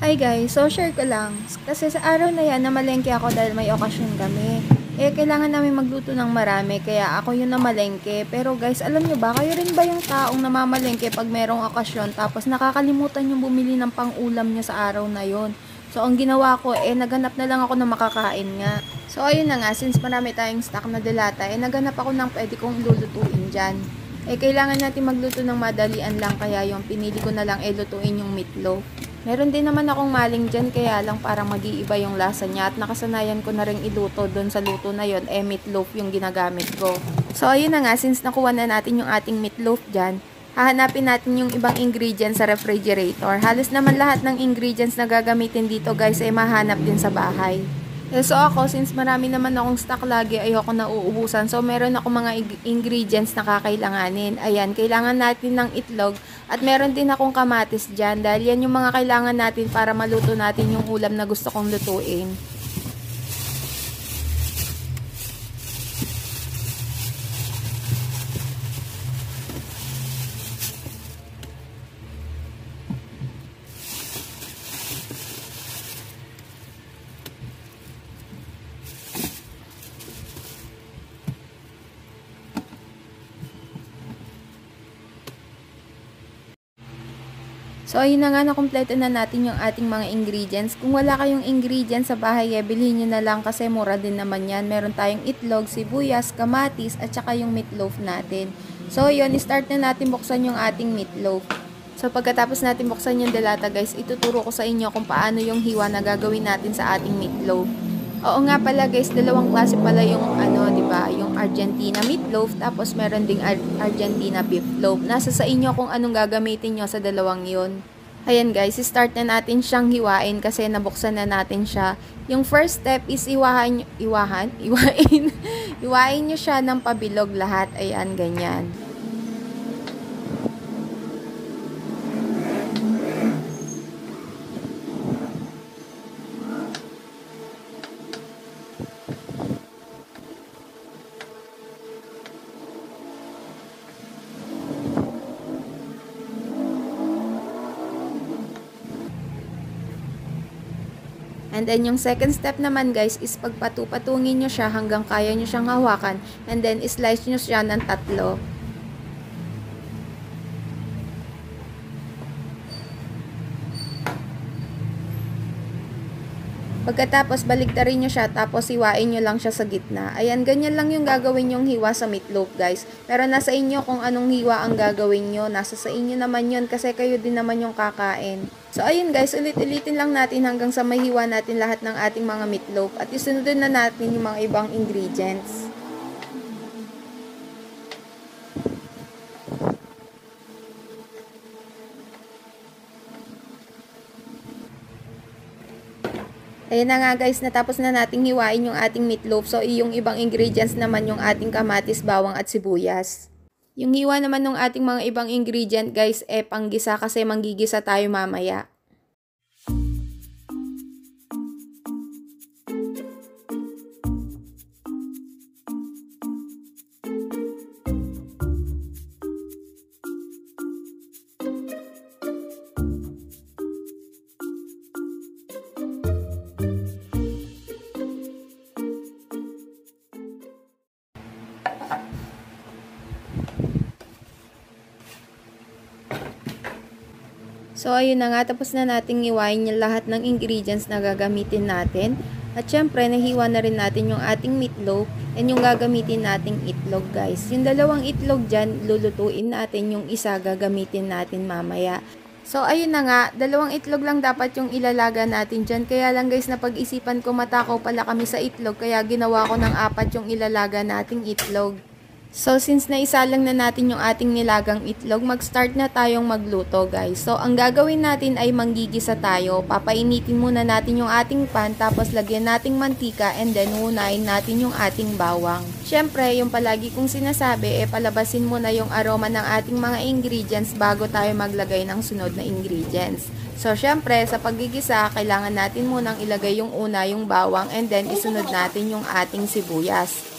Hi guys, so share ko lang. Kasi sa araw na yan, namalengke ako dahil may okasyon kami. Kailangan namin magluto ng marami, kaya ako yung namalengke. Pero guys, alam nyo ba, kayo rin ba yung taong namamalengke pag merong okasyon, tapos nakakalimutan yung bumili ng pang-ulam nyo sa araw na yon? So, ang ginawa ko, naghanap na lang ako ng makakain nga. So, ayun na nga, since marami tayong stock na delata, naghanap ako ng pwede kong lulutuin dyan. Kailangan natin magluto ng madalian lang, kaya yung pinili ko na lang lutuin yung meatloaf. Meron din naman akong maling dyan, kaya lang parang mag-iiba yung lasa niya at nakasanayan ko na rin iluto doon sa luto na yon, meatloaf yung ginagamit ko. So ayun na nga, since nakuha na natin yung ating meatloaf dyan, hahanapin natin yung ibang ingredients sa refrigerator. Halos naman lahat ng ingredients na gagamitin dito guys ay mahanap din sa bahay. So ako, since marami naman akong stock lagi, ayoko na uubusan. So meron ako mga ingredients na kakailanganin. Ayan, kailangan natin ng itlog at meron din akong kamatis dyan dahil yan yung mga kailangan natin para maluto natin yung ulam na gusto kong lutuin. So, ayun na nga, nakumpleto na natin yung ating mga ingredients. Kung wala kayong ingredients sa bahay, bilhin nyo na lang kasi mura din naman yan. Meron tayong itlog, sibuyas, kamatis, at saka yung meatloaf natin. So, yun, start na natin buksan yung ating meatloaf. So, pagkatapos natin buksan yung delata, guys, ituturo ko sa inyo kung paano yung hiwa na gagawin natin sa ating meatloaf. Oo nga pala guys, dalawang klase pala yung di ba, yung Argentina meatloaf, tapos meron ding Argentina beef loaf. Nasa sa inyo kung anong gagamitin nyo sa dalawang yun. Ayan guys, start na natin siyang hiwain kasi nabuksan na natin siya. Yung first step is iwain iwain nyo siya ng pabilog lahat. Ayan, ganyan. And then, yung second step naman guys is pagpatupatungin nyo siya hanggang kaya nyo siyang hawakan. And then, slice nyo siya ng tatlo. Pagkatapos, baligtarin nyo siya, tapos hiwain nyo lang siya sa gitna. Ayan, ganyan lang yung gagawin yung hiwa sa meatloaf, guys. Pero nasa inyo kung anong hiwa ang gagawin nyo. Nasa sa inyo naman yun kasi kayo din naman yung kakain. So, ayun guys, ulit-ulitin lang natin hanggang sa mahiwa natin lahat ng ating mga meatloaf. At isunod na natin yung mga ibang ingredients. Ayan na nga guys, natapos na nating hiwain yung ating meatloaf. So, yung ibang ingredients naman yung ating kamatis, bawang at sibuyas. Yung hiwa naman ng ating mga ibang ingredient guys, panggisa kasi manggigisa tayo mamaya. So, ayun na nga, tapos na nating hiwain yung lahat ng ingredients na gagamitin natin. At syempre, nahiwa na rin natin yung ating meatloaf and yung gagamitin nating itlog, guys. Yung dalawang itlog dyan, lulutuin natin. Yung isa, gagamitin natin mamaya. So, ayun na nga, dalawang itlog lang dapat yung ilalaga natin dyan. Kaya lang guys, napag-isipan ko matakaw pala kami sa itlog, kaya ginawa ko ng 4 yung ilalaga nating itlog. So, since naisalang na natin yung ating nilagang itlog, mag-start na tayong magluto, guys. So, ang gagawin natin ay manggigisa tayo. Papainitin muna natin yung ating pan, tapos lagyan nating mantika, and then unahin natin yung ating bawang. Syempre, yung palagi kong sinasabi, palabasin muna yung aroma ng ating mga ingredients bago tayo maglagay ng sunod na ingredients. So, syempre, sa paggigisa, kailangan natin munang ilagay yung una, yung bawang, and then isunod natin yung ating sibuyas.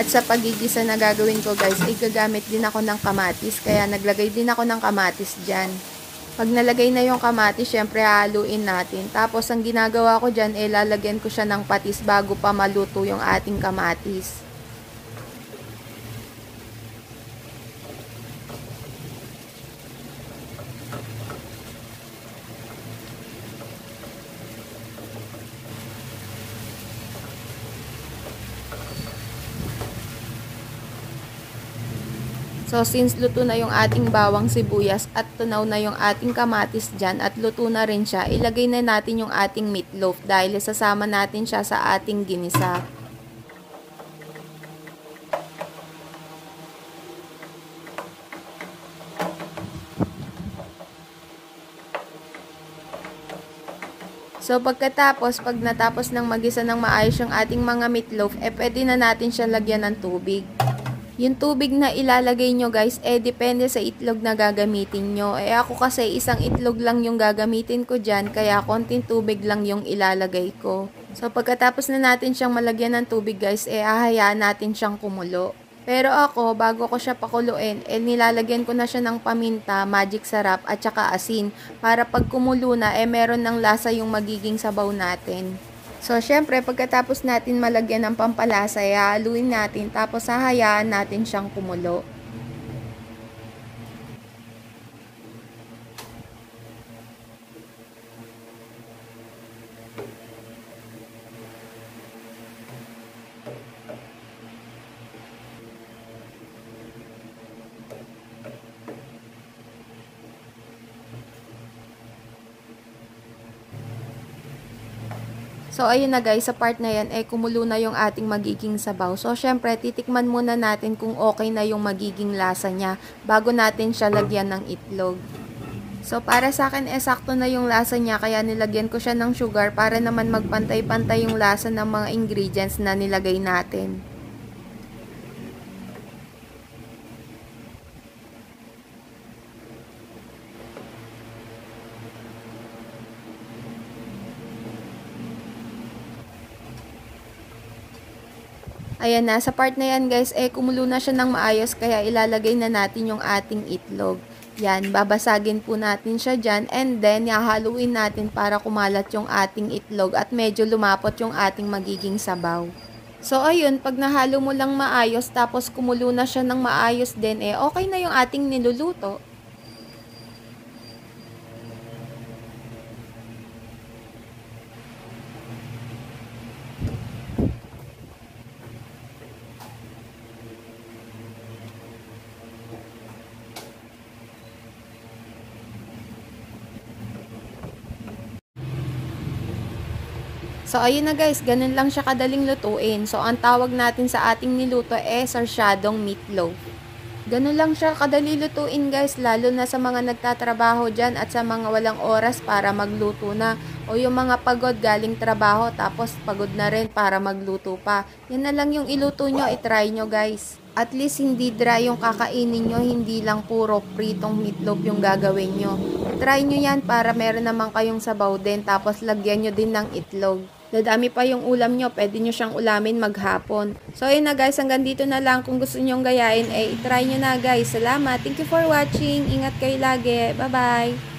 At sa pagigisa na gagawin ko guys, ay gagamit din ako ng kamatis. Kaya naglagay din ako ng kamatis dyan. Pag nalagay na yung kamatis, syempre haluin natin. Tapos ang ginagawa ko dyan, lalagyan ko siya ng patis bago pa maluto yung ating kamatis. So, since luto na yung ating bawang sibuyas at tunaw na yung ating kamatis dyan at luto na rin siya, ilagay na natin yung ating meatloaf dahil sasama natin siya sa ating ginisa. So, pag natapos ng magisa ng maayos yung ating mga meatloaf, pwede na natin siya lagyan ng tubig. Yung tubig na ilalagay nyo guys, depende sa itlog na gagamitin nyo. Ako kasi isang itlog lang yung gagamitin ko dyan, kaya konting tubig lang yung ilalagay ko. So pagkatapos na natin siyang malagyan ng tubig guys, hahayaan natin siyang kumulo. Pero ako, bago ko siya pakuluin, nilalagyan ko na siya ng paminta, magic sarap at saka asin. Para pag kumulo na, meron ng lasa yung magiging sabaw natin. So, syempre, pagkatapos natin malagyan ng pampalasa, haluin natin, tapos hahayaan natin siyang kumulo. So, ayun na guys, sa part na yan, kumulo na yung ating magiging sabaw. So, syempre, titikman muna natin kung okay na yung magiging lasa niya bago natin siya lagyan ng itlog. So, para sa akin, sakto na yung lasa niya, kaya nilagyan ko siya ng sugar para naman magpantay-pantay yung lasa ng mga ingredients na nilagay natin. Ayan na, sa part na yan guys, kumulo na siya ng maayos kaya ilalagay na natin yung ating itlog. Yan, babasagin po natin siya dyan and then hahaluin natin para kumalat yung ating itlog at medyo lumapot yung ating magiging sabaw. So ayun, pag nahalo mo lang maayos tapos kumulo na siya ng maayos din, okay na yung ating niluluto. So, ayun na guys, ganun lang siya kadaling lutuin. So, ang tawag natin sa ating niluto sarsyadong meatloaf. Ganun lang siya kadali lutuin guys, lalo na sa mga nagtatrabaho dyan at sa mga walang oras para magluto na. O yung mga pagod galing trabaho tapos pagod na rin para magluto pa. Yan na lang yung iluto nyo, itry nyo guys. At least hindi dry yung kakainin nyo, hindi lang puro pritong meatloaf yung gagawin nyo. Try nyo yan para meron naman kayong sabaw din tapos lagyan nyo din ng itlog. Dadami pa yung ulam nyo, pwede nyo siyang ulamin maghapon. So ayun na guys, hanggang dito na lang. Kung gusto nyong gayain, itry nyo na guys. Salamat, thank you for watching. Ingat kayo lagi, bye bye.